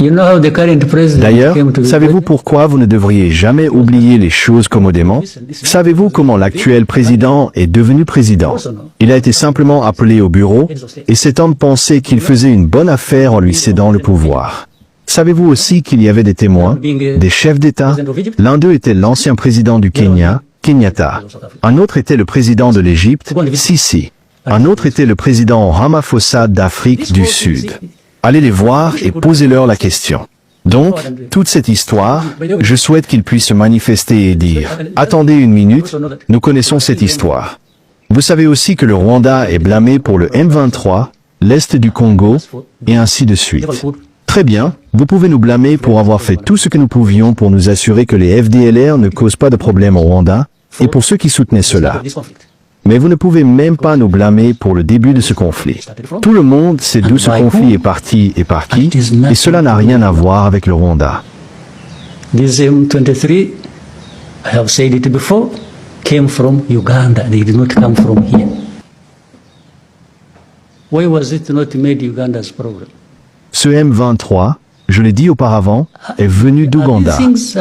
D'ailleurs, savez-vous pourquoi vous ne devriez jamais oublier les choses commodément? Savez-vous comment l'actuel président est devenu président? Il a été simplement appelé au bureau, et cet homme pensait qu'il faisait une bonne affaire en lui cédant le pouvoir. Savez-vous aussi qu'il y avait des témoins, des chefs d'État? L'un d'eux était l'ancien président du Kenya, Kenyatta. Un autre était le président de l'Égypte, Sisi. Un autre était le président Ramaphosa d'Afrique du Sud. Allez les voir et posez-leur la question. Donc, toute cette histoire, je souhaite qu'ils puissent se manifester et dire « Attendez une minute, nous connaissons cette histoire ». Vous savez aussi que le Rwanda est blâmé pour le M23, l'Est du Congo, et ainsi de suite. Très bien, vous pouvez nous blâmer pour avoir fait tout ce que nous pouvions pour nous assurer que les FDLR ne causent pas de problème au Rwanda, et pour ceux qui soutenaient cela. Mais vous ne pouvez même pas nous blâmer pour le début de ce conflit. Tout le monde sait d'où ce conflit est parti et par qui, et cela n'a rien à voir avec le Rwanda. This M23, I have said it before, came from Uganda. They did not come from here. Why was it not made Uganda's problem? Ce M23, je l'ai dit auparavant, est venu d'Ouganda.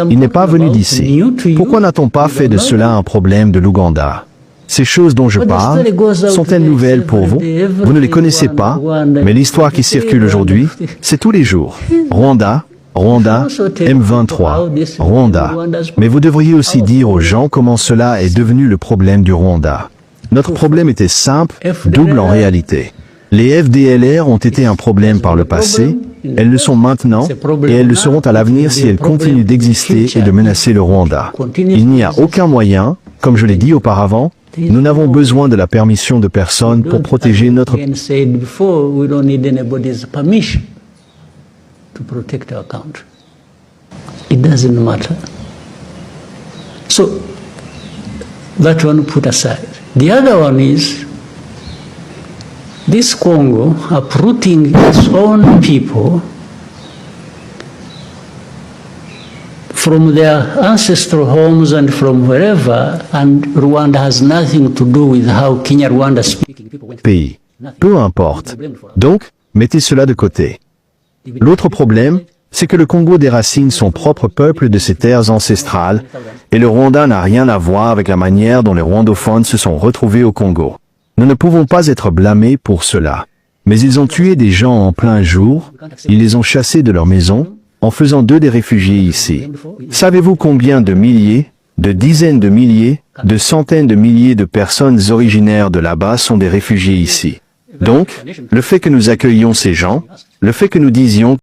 Il n'est pas venu d'ici. Pourquoi n'a-t-on pas fait de cela un problème de l'Ouganda? Ces choses dont je parle, sont-elles nouvelles pour vous? Vous ne les connaissez pas, mais l'histoire qui circule aujourd'hui, c'est tous les jours. Rwanda, Rwanda, M23, Rwanda. Mais vous devriez aussi dire aux gens comment cela est devenu le problème du Rwanda. Notre problème était simple, double en réalité. Les FDLR ont été un problème par le passé, elles le sont maintenant, et elles le seront à l'avenir si elles continuent d'exister et de menacer le Rwanda. Il n'y a aucun moyen, comme je l'ai dit auparavant, nous n'avons besoin de la permission de personne pour protéger notre So, that one put aside. The other one is this Congo uprooting its own people from their ancestral homes and from wherever, and Rwanda has nothing to do with how Kenya-Rwanda speaking people went. pays. Peu importe. Donc, mettez cela de côté. L'autre problème, c'est que le Congo déracine son propre peuple de ses terres ancestrales, et le Rwanda n'a rien à voir avec la manière dont les rwandophones se sont retrouvés au Congo. Nous ne pouvons pas être blâmés pour cela. Mais ils ont tué des gens en plein jour, ils les ont chassés de leur maison, en faisant d'eux des réfugiés ici. Savez-vous combien de milliers, de dizaines de milliers, de centaines de milliers de personnes originaires de là-bas sont des réfugiés ici? Donc, le fait que nous accueillions ces gens, le fait que nous disions